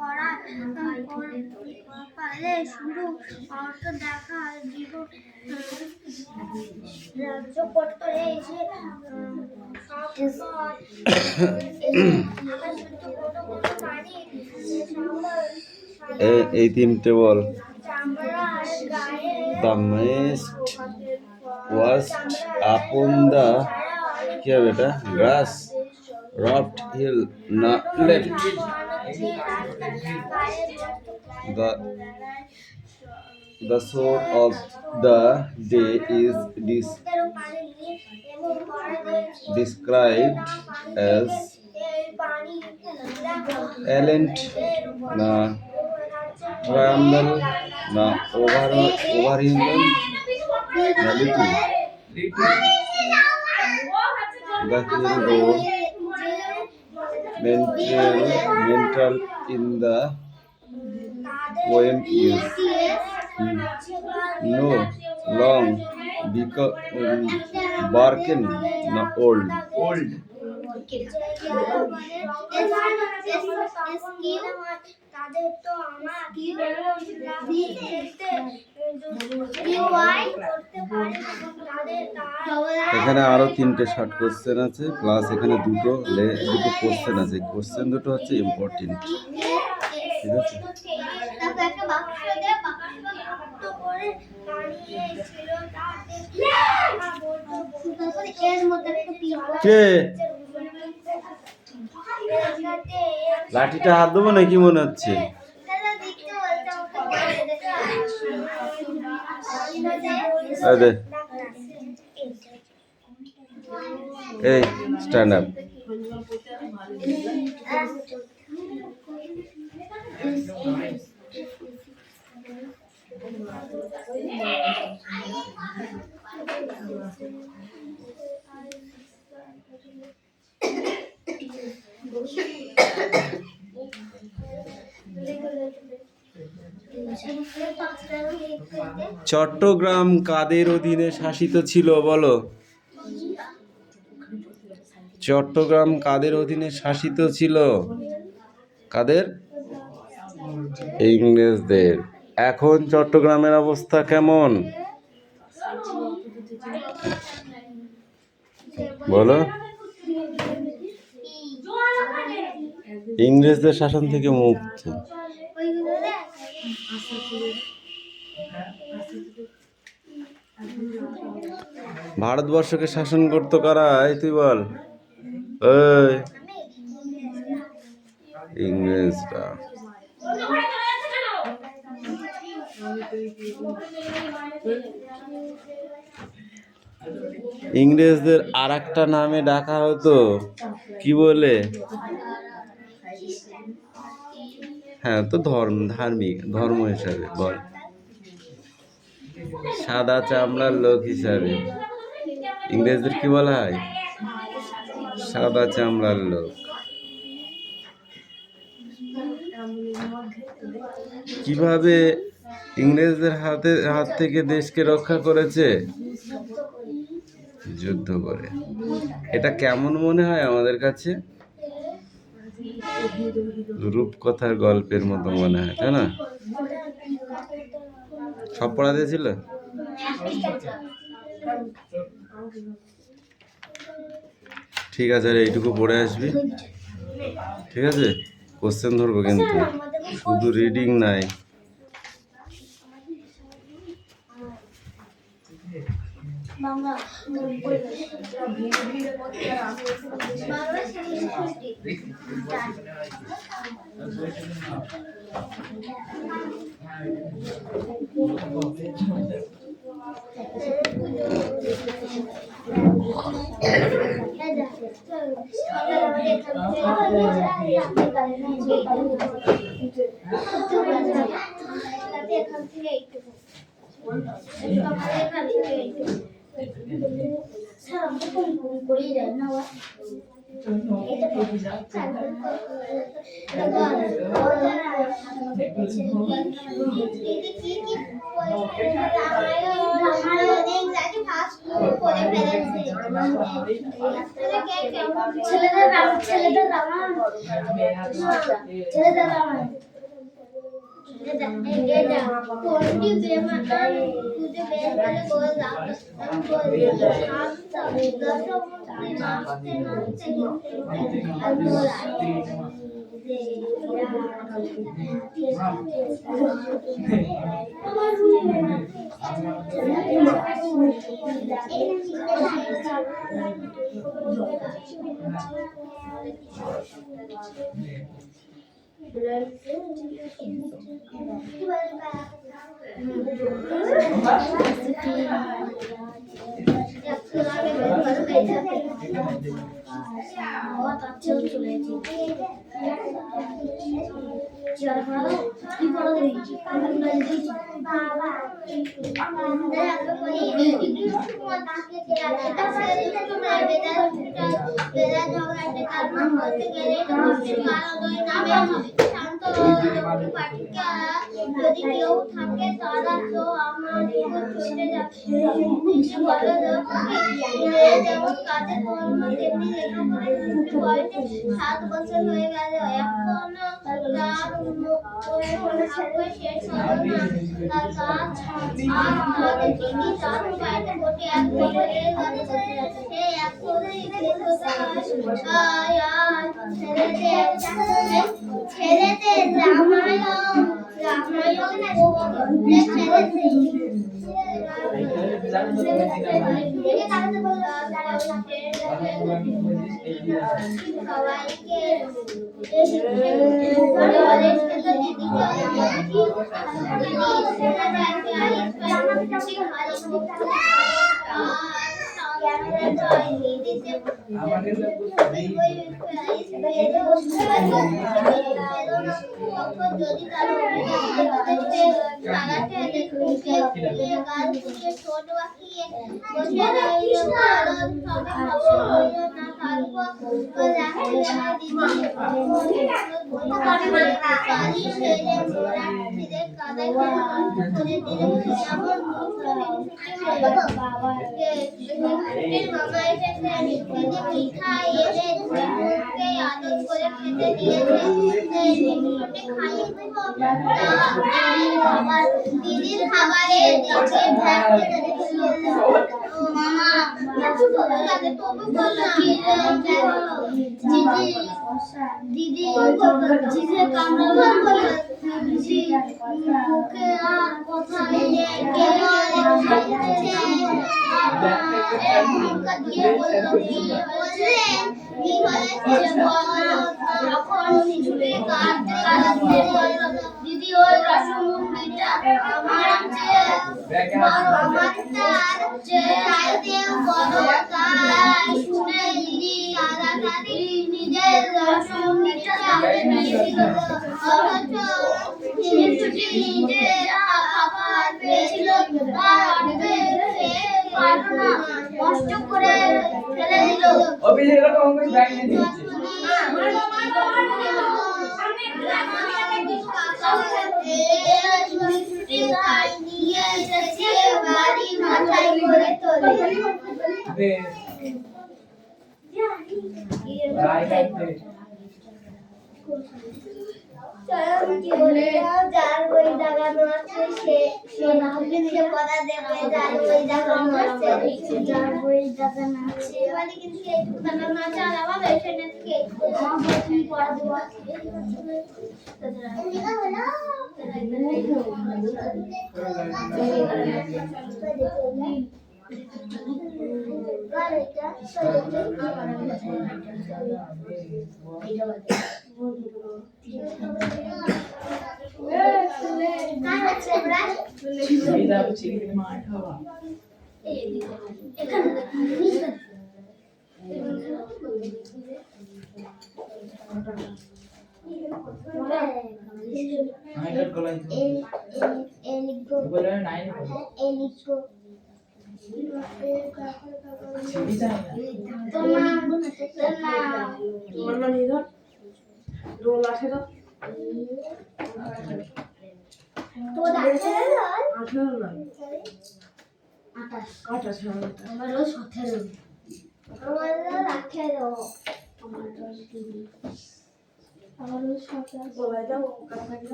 করা পালে শুরু অর্থ দেখা জীবন রাজ্য করতে এসে এই তিনটে বল। The mist washed upon the কি হবে এটা grass rough hill not left the soul of the day is described as elegant na tremble na overwhelming na little the hero mental in the poem is no long barken na old এখানে আরো তিনটে short question আছে plus এখানে দুটো question আছে। Question দুটো হচ্ছে important, ঠিক আছে? কে লাঠিটা হাত দেবো নাকি মনে হচ্ছে? এই স্ট্যান্ড আপ। চট্টগ্রাম কাদের অধীনে শাসিত ছিল বলো? চট্টগ্রাম কাদের অধীনে শাসিত ছিল? কাদের? ইংরেজদের। এখন চট্টগ্রামের অবস্থা কেমন বলো? ইংরেজদের শাসন থেকে মুক্ত। ভারতবর্ষকে শাসন করতো কারা? তুই বল। ইংরেজরা। ইংরেজদের আর একটা নামে ডাকা হতো, কি বলে? হ্যাঁ, তো ধার্মিক ধর্ম হিসাবে বল। সাদা চামড়ার লোক হিসাবে ইংরেজদের কি বলা হয়? সাদা চামড়ার লোক। কিভাবে ইংরেজদের হাত থেকে দেশকে রক্ষা করেছে? যুদ্ধ করে। এটা কেমন মনে হয় আমাদের কাছে? রূপকথার গল্পের মতো মনে হয়, তাই না? সব পড়া দিয়েছিল? ঠিক আছে, আর এইটুকু পড়ে আসবি, ঠিক আছে? কোশ্চেন ধরবো কিন্তু, শুধু রিডিং নাই। ছেলেদের कोणती बेमान तुझे बेमान बोल बहुत अच्छे चले चल पड़ा की पड़ा दे बाबा अंदर आपको कोई मत आके तेरा बेटा से तो मैं बेटा बेटा झगड़ा के कारण बोलते गए तो कालो दो नामे शांत पार्टी क्या যদি কেউ থাকে তারা তো আমার জীবন চলে যাচ্ছে কিছু বলো যেমন কাজে কর্ম তেমনি লেখাপড়া করতে বয়সে 7 বছর হয়ে গেল এখনো তার কোনো শেষ হলো না তার কাজ আর আমাদের ঠিকই তার বাড়িতে বসে এক বছরের সে এক করে ছেলেদের রামায়ণ যদি তারা ছোট বাকিয়ে দিদির খাবারে মামা দিদি দিদি কামড়া মুখে আর কথা দিয়ে দিদি ওই রসমুন্ডিটা আমার চাইতে বড় তাই শুনে দিদি তাড়াতাড়ি নিজের রসমুন্ডিটা নিজে খাবার পেয়েছিল কষ্ট করে ফেলে দিল বাড়ি মাথায় করে তোলে যার বই দাগানো আছে সে পড়া দেবে যার বই দাগানো আছে যার বই দাগানো আছে মানে কিন্তু এই দাগানো আছে আর আমার এখানে থেকে আমার বই পড়া দেওয়া আছে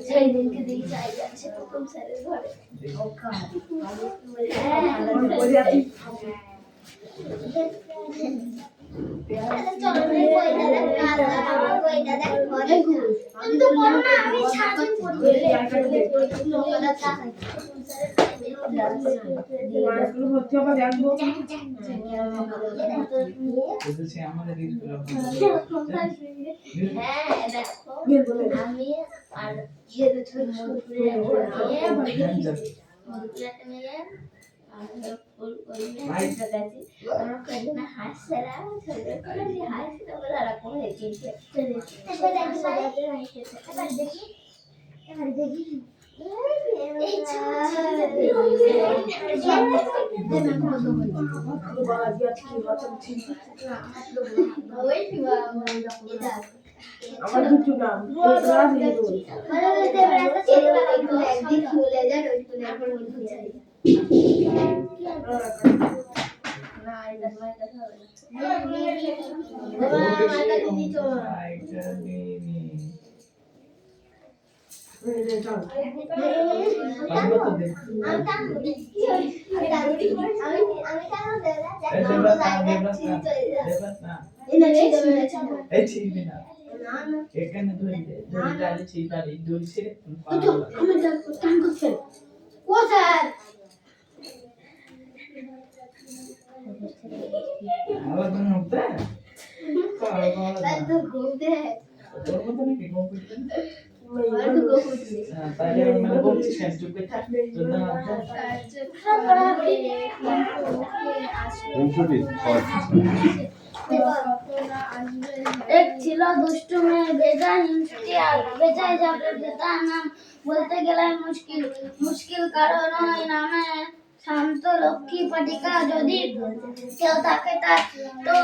সেই দিনকে দেখি চাই যাচ্ছে প্রথম স্যারের ঘরে আমি আর আমার দুটো নাম একদিন খুলে যান ওই খুলে এখন না এটা তোমার কথা হবে এখানে ধরে ডালে ছিটালি দুলছে ও স্যার আবার তুমি উঠতে তো ঘুরতে তোর মতো নাকি কম্পিউটার তো ঘুরতে তাহলে মানে বলছি কেন চুপে থাকবে জন্য एक ছিল দুষ্টু মেয়ে বেজা হিংসুটি আর বেজায় যাবে তার নাম বলতে গেলে মুশকিল মুশকিল কারণ ওই নামে শান্ত লক্ষ্মী পাটিকা যদি কেউ থাকে তার তো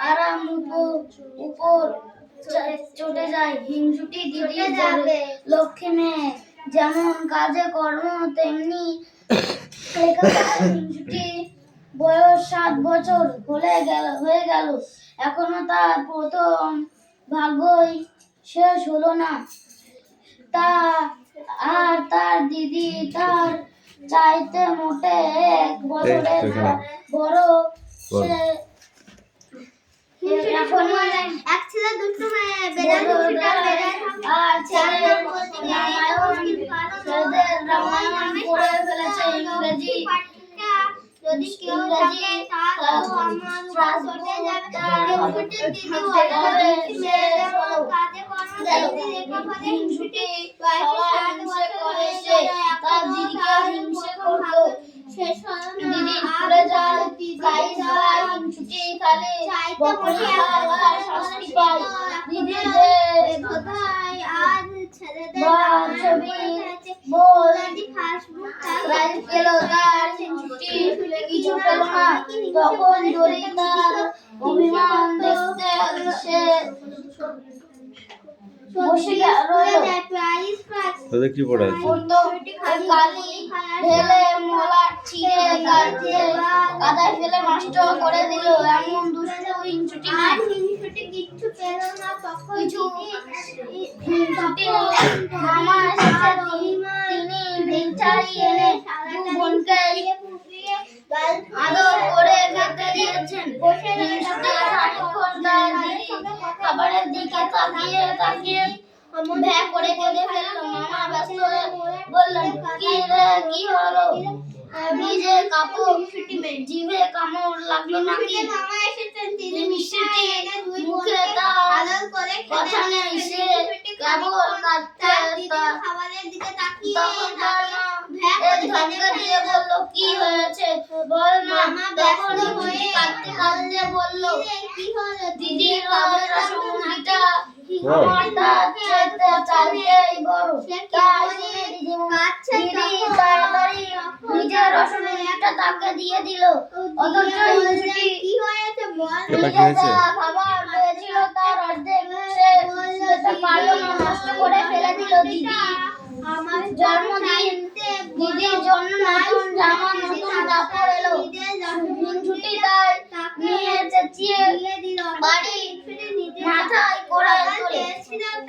আরাম উপর চটে যায় হিংসুটি দিদি যাবে লক্ষ্মী মেয়ে যেমন কাজে কর্ম তেমনি হিংসুটি বয়স 7 বছর হয়ে গেল এখনো তার প্রথম ভাগ্যই শেষ হলো না আর তার দিদি তার চাইতে মোটে 1 বছরের বড় সে এখন এক ছিল দুটো মেয়ে আর ছেলেদের রামায়ণ পড়ে ফেলেছে ইংরেজি যদি কেউ থাকে তাহলে আমার ছোটে যাবে দিদি হবে সে কাজে কর্ম দিদি রেখা ফলে হিংসুটি হিংসে করে সে তার দিদিকে হিংসে করতো শেষ হলো দিদি ঘুরে যায় তাই যায় হিংসুটি খালি বকুনি আর শাস্তি পায় দিদি যে কোথায় আজ ছেলেদের ছবি বল প্রাইজ পেল তার হিংসুটি কিছু পেল না তখন জরি তার অভিমান দেখতে সে বসে রইল তোদের কি পড়াচ্ছে কালি ঢেলে মলাট ছিঁড়ে কাদায় ফেলে নষ্ট করে দিল এমন দুষ্টু হিংসুটি কিচ্ছু পেল না তখন হিংসুটি মামা এসেছে তিনি ভিক্ষারি এনে দু বোনকে আদর করে খেতে দিয়েছেন হিংসুটি খানিকক্ষণ তার দিদি খাবারের দিকে তাকিয়ে ভ্যা করে কেঁদে ফেলল মামা ব্যস্ত হয়ে বললেন কি হলো ভিজে কাপড় জিভে কামড় লাগলো নাকি মামা এসেছেন তিনি মিষ্টি মুখে তার কথা নেই সে কেবল খাবারের দিকে তাকিয়ে ধমকা দিয়ে বলল কি হয়েছে বল মামা তখন কাঁদতে কাঁদতে বলল কি হলো দিদির রসগোল্লাটা বল। আমার তার চেয়ে চাইতেই বড়। তাই শুনে দিদি তাড়াতাড়ি নিজের রসুনের একটা তাকে দিয়ে দিল। অথচ হিংসুটি এটা কি হয়েছে? যা খাবার পেয়েছিল তার অর্ধেক সে খেতে পারলো না, নষ্ট করে ফেলে দিল। আমার জন্মদিন, দিদির জন্য নতুন জামা, নতুন কাপড় এলো। হিংসুটি তাই নিয়ে চেঁচিয়ে বাড়ি মাথায় করে তোলে।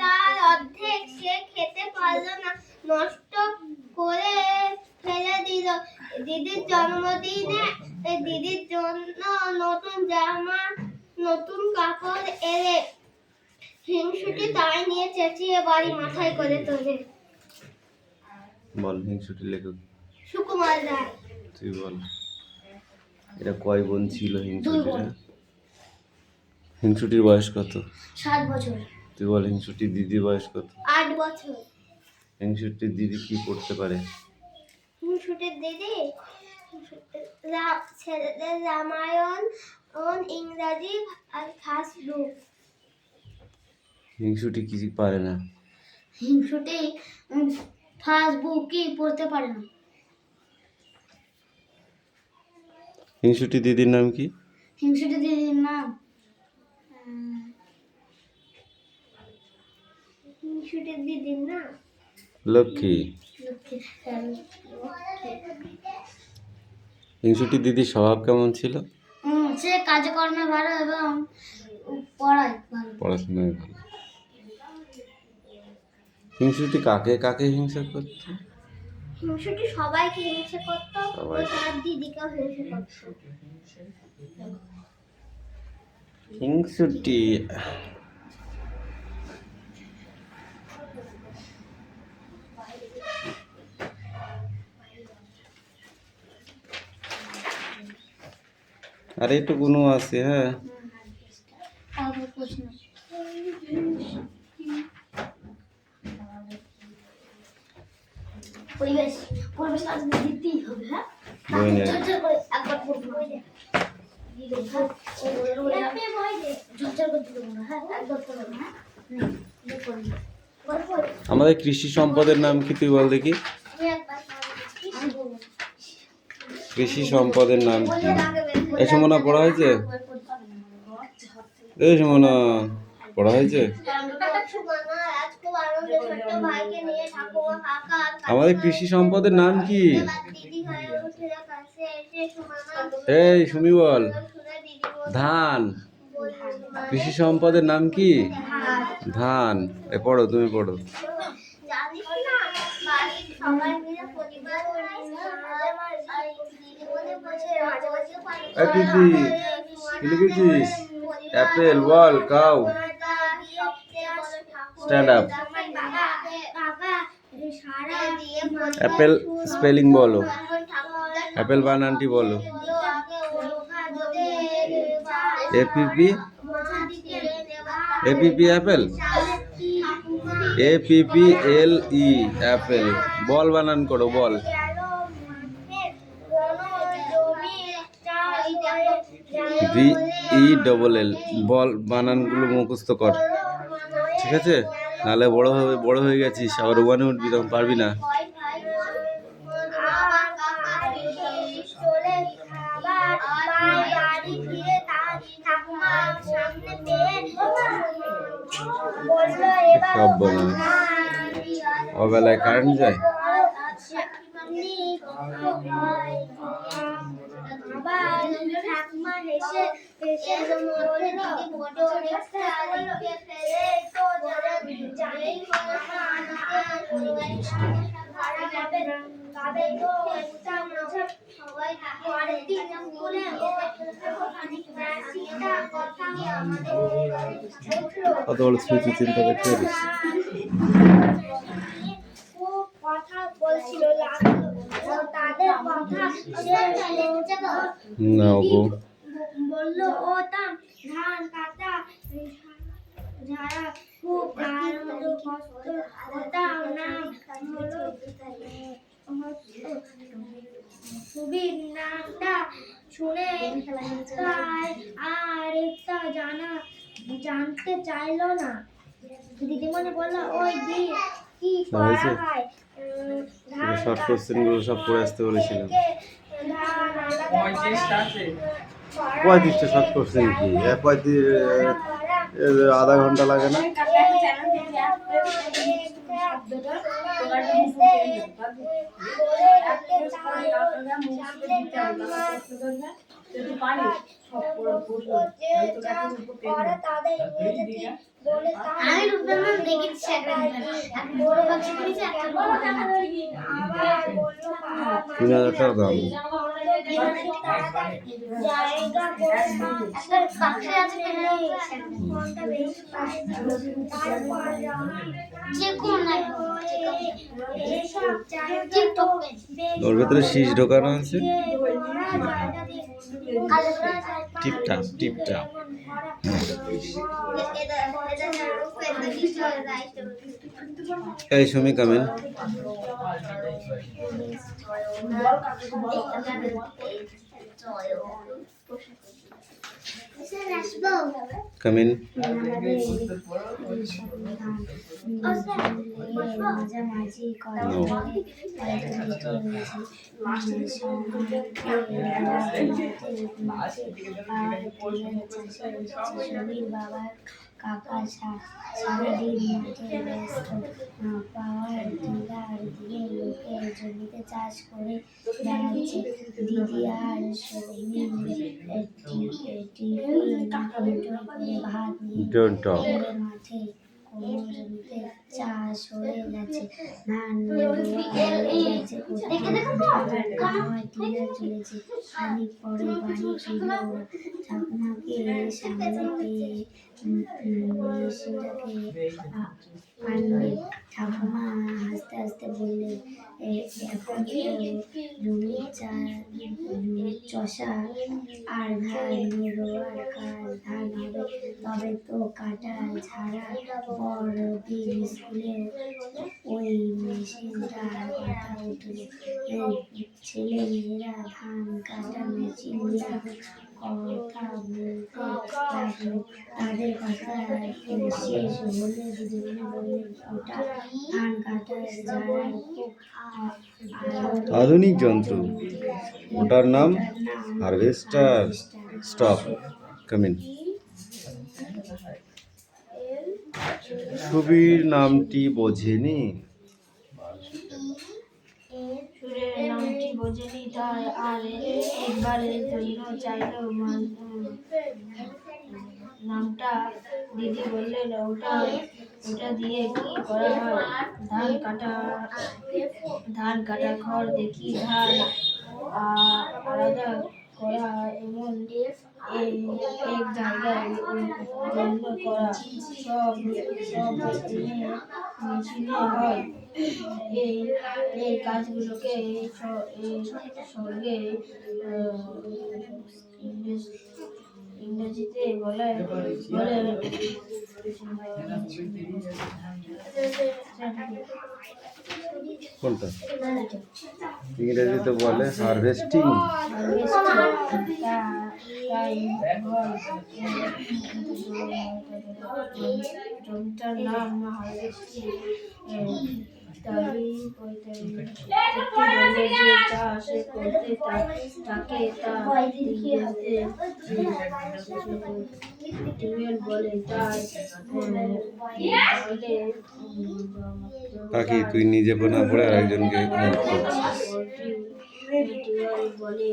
তার অর্ধেক সে খেতে পারলো না, নষ্ট করে ফেলে দিল। দিদির জন্মদিনে দিদির জন্য নতুন জামা, নতুন কাপড় এলে হিংসুটি তাই নিয়ে চেঁচিয়ে বাড়ি মাথায় করে তোলে। বল হিংসুটির লেখক সুকুমার রায়। তুই বল। এটা কয় বোন ছিল হিংসুটিরা? হিংসুটির বয়স কত? 7 বছর। তুই বল হিংসুটির দিদির বয়স কত? 8 বছর। হিংসুটির দিদি কি পড়তে পারে? হিংসুটির দিদি ছেলেদের রামায়ণ, ইংরাজি আর ফার্স্ট বুক। হিংসুটি কি পারে না? হিংসুটি ফার্স্ট বুকই পড়তে পারে না। হিংসুটি দিদির নাম কি? হিংসুটি দিদির নাম হিংসুটির দিদির নাম লক্ষ্মী। হিংসুটি দিদির স্বভাব কেমন ছিল? সে কাজকর্মে ভালো এবং পড়ায় ভালো। পড়াশোনায় ভালো। হিংসুটি কাকে কাকে হিংসা করত? হিংসুটি সবাইকে হিংসে করতো, ও সবাই। তার দিদিকেও হিংসে করতো। হিংসুটি আরে একটু কোনো আছে। হ্যাঁ তারপর প্রশ্ন পরিবেশ পরিবেশ আজ দিতেই হবে। হ্যাঁ বই নে। ঝরঝর করে একবার পড়বো। দিলে হ্যাঁ এমনি ভয় দে। ঝরঝর করতে দেবো না। হ্যাঁ একবার পড়বো। হ্যাঁ নে পড়বো। গল্প আমাদের কৃষি সম্পদের নাম কি তুই বল দেখি? আমি একবার আমি বলবো। কৃষি সম্পদের নাম কি? আগে এই সময় পড়া হয়েছে? একবার পড়তে হবে না। এই সময় পড়া হয়েছে? সুমনা আজ খুব আনন্দে ছোট্ট ভাইকে নিয়ে ঠাকুমা কাকা আর আমাদের কৃষি সম্পদের নাম কি? দিদি হয়ে উঠে কাছে এসে সুমনা এই সুমি বল। শুনে দিদি বলল, ধান। কৃষি সম্পদের নাম কি? ধান। এ পড়ো, তুমি পড়ো। জানিস না বাড়ির সবাই মিলে পরিবার দিদি বলে বসে মাঝে মাঝে এই দিদি, কি লিখেছিস? Apple, ball, cow. Stand up. Apple spelling বলো। অ্যাপেল বানানটি বলো। A P P A P P apple. APPLE apple. Ball বানান করো, বল। VELL বল বানানগুলো মুখস্থ কর, ঠিক আছে? নাহলে বড় হয়ে গেছিস, আবার ওয়ানে উঠবি, তখন পারবি না। সব বলে অবেলায় কারেন্ট যায়। ঠাকুমা হেসে হেসে বলে দিদি বড় অনেকটা লিখে ফেলে তো জানেই হলো না ভাড়া পাবে তো একটা মাঝে সবাই পরের দিন স্কুলে শিক্ষা কথা আমাদের কত বড় স্মৃতি চিন্তা করতে পারিস? খুব কথা বলছিল তাদের কথা না গো, বললো ও তা ধান কাটা যারা খুব আনন্দ কষ্ট ওটাও নাম হলো সুবীর নামটা শুনে তাই আর একটা জানতে চাইলো না। দিদিমণি বললো ওই দি কি হয়েছে? করা হয় শর্ট কোশ্চেনগুলো সব পড়ে আসতে বলেছিলাম। ধান আলাদা 35টা আছে। 35টা শর্ট কোশ্চেন কি 35 আধা ঘন্টা লাগে না? যদি পারিস সব পড়া পড়লো হয়তো কাছে উপরে আমি রূপের নাম দেখেছি একটা বড় বাক্স করেছি একটা বড় টাকা 3000 টাকা দাম। জায়গা একটা বাক্সে আছে যে কোন ওর ভেতরে শীষ ঢোকানো আছে। টিপটাপ টিপটাপ। এই সুমি কামিন। কামিন। মাঝামাঝি বাবার কাকা সারাদিন মাঠে ব্যস্ত পাওয়ার টিলার দিয়ে লোকের জমিতে চাষ করে বেড়াচ্ছে। দিদি আর সৌমিন করে ভাত নিয়ে মাঠে কোনো জমিতে চাষ হয়ে গেছে, ধান গেছে টিলা চলেছে। খানিক পরে বাড়ি ফিরল ওরা, ঠাকুমাকে সামনে পেয়ে মেশিনটাকে আনবে। ঠাকুমা হাসতে হাসতে বললেন, এখন তো জমির চষা আর ধান রোয়ার কাজ, ধান হবে তবে তো কাটা ঝাড়া বড়দিন স্কুলে ওই মেশিনটার কথা উঠল। ছেলে মেয়েরা ধান কাটা মেশিন নিয়ে কথা বলতে লাগলো। তাদের কথা শেষ হলে দিদিমণি বললেন, ওটা ধান কাটার ঝাড়ার খুব আধুনিক যন্ত্র, ওটার নাম হারভেস্টার। Stop come in. সুবীর নামটি বোঝেনি। সুরের নামটি বোঝেনি তাই আর একবারের জন্য চাইল নামটা। দিদি বললেন, ওটা দিয়ে কি করা হয়? ধান কাটা খড় দেখি ধান আলাদা করা, এমন এক জায়গায় জন্য করা, সব মেশিনে হয়। এই কাজগুলোকে সঙ্গে ইংরেজিতে বলে কোনটা ইংরেজিতে বলে? হারভেস্টিং। জমিটার নাম হারভেস্টিং। চাষ করতে তাকে টিউবওয়েল বলে। কাকি তুই নিজে না পড়ে আর একজনকে হেল্প করছিস,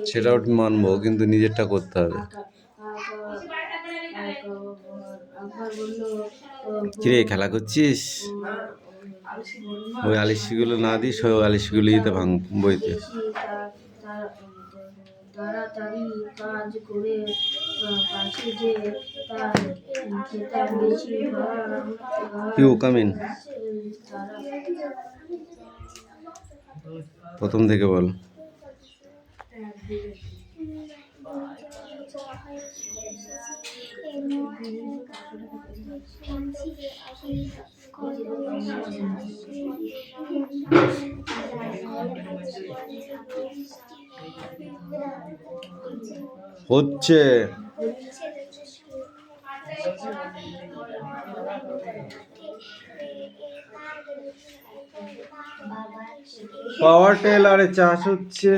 সেটাও মানবো, কিন্তু নিজেরটা করতে হবে। কিরে খেলা করছিস? ওই আলিশিগুলো না দিস, ওই আলিশিগুলো দিতে ভাঙ বইতে। তাড়াতাড়ি কাজ করে পাশে যে তার খেতে বেশি পিউ কামিন। প্রথম থেকে বল। হচ্ছে পাওয়ার টেলারে চাষ হচ্ছে।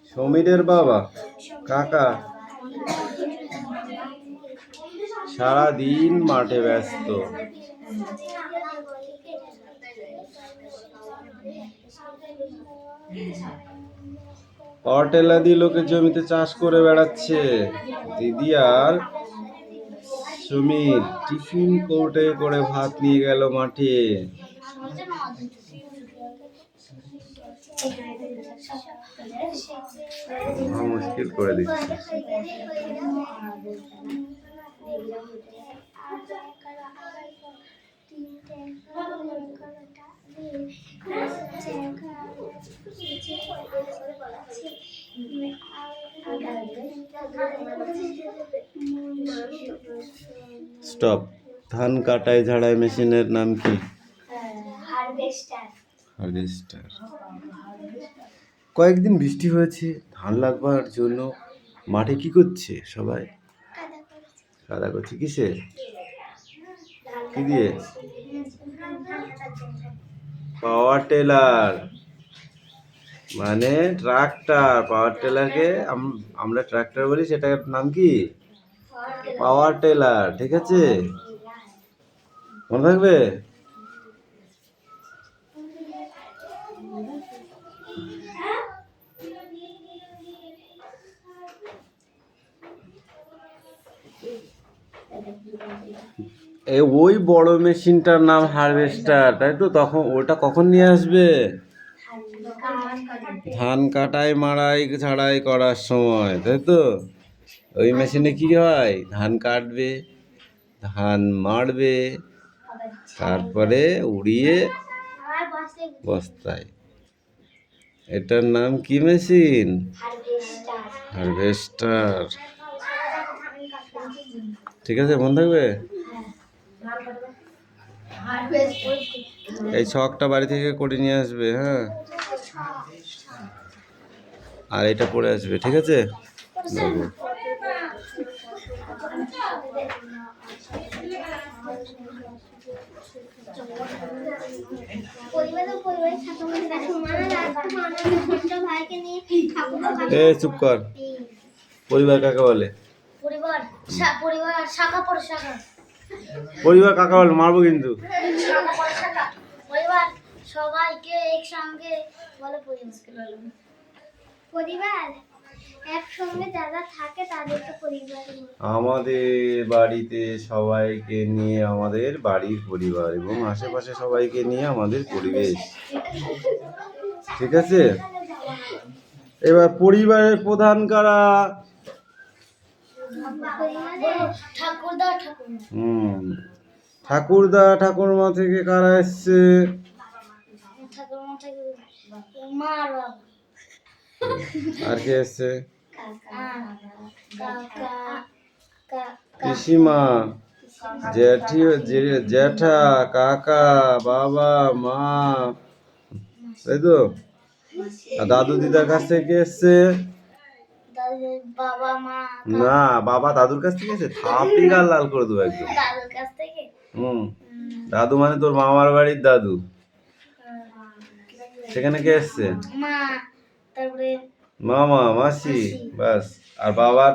সমীরের বাবা কাকা সারাদিন মাঠে ব্যস্ত। পাওয়ার টেলার দিয়ে লোকের জমিতে চাষ করে বেড়াচ্ছে। দিদি আর সমীর টিফিন কোর্টে করে ভাত নিয়ে গেল মাঠে। মুশকিল করে দিচ্ছে। স্টপ। ধান কাটাই ঝাড়াই মেশিনের নাম কি? হারভেস্টার। কয়েকদিন বৃষ্টি হয়েছে, ধান লাগবার জন্য মাঠে কি করছে সবাই? কাদা করছে। কিসে? কি দিয়ে? পাওয়ার টেলার মানে ট্রাক্টর। পাওয়ার টেলারকে আমরা ট্রাক্টর বলি, সেটার নাম কি? পাওয়ার টেলার। ঠিক আছে, মনে থাকবে। ওই বড় মেশিনটার নাম হারভেস্টার, তাই তো? তখন ওটা কখন নিয়ে আসবে? ধান কাটাই মাড়াই ঝাড়াই করার সময়, তাই তো? ওই মেশিনে কি হয়? ধান কাটবে, ধান মাড়বে, তারপরে উড়িয়ে বস্তায়। এটার নাম কি মেশিন? হারভেস্টার। ঠিক আছে, মনে থাকবে। এই ছকটা বাড়ি থেকে করে নিয়ে আসবে, হ্যাঁ। আর এটা পড়ে আসবে, ঠিক আছে? চুপ কর। পরিবার কাকে বলে? পরিবার কাকে বলে? মারবো কিন্তু। পরিবার সবাইকে একসঙ্গে বলে পরিবার। একসঙ্গে যারা থাকে তাদেরকে পরিবার। আমাদের বাড়িতে সবাইকে নিয়ে আমাদের বাড়ির পরিবার, এবং আশেপাশে সবাইকে নিয়ে আমাদের পরিবেশ। ঠিক আছে, এবার পরিবারের প্রধান কারা? ঠাকুরদা ঠাকুরমা থেকে কারা এসছে? আর কে এসছে? পিসিমা, জ্যাঠা, কাকা, বাবা, মা, তাই তো? আর দাদু দিদার কাছ থেকে এসছে? না, বাবা দাদুর কাছ থেকে এসে থাপড়ি গাল লাল করে দেবো একদম। দাদু মানে তোর মামার বাড়ির দাদু। সেখানে কে এসছে? মামা, মাসি, বাস। আর বাবার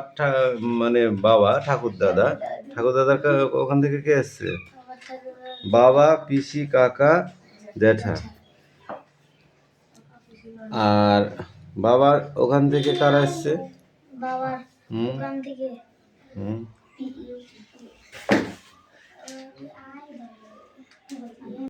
মানে বাবা ঠাকুর দাদার ওখান থেকে কে এসছে? বাবা, পিসি, কাকা, জ্যাঠা। আর বাবার ওখান থেকে কারা এসছে?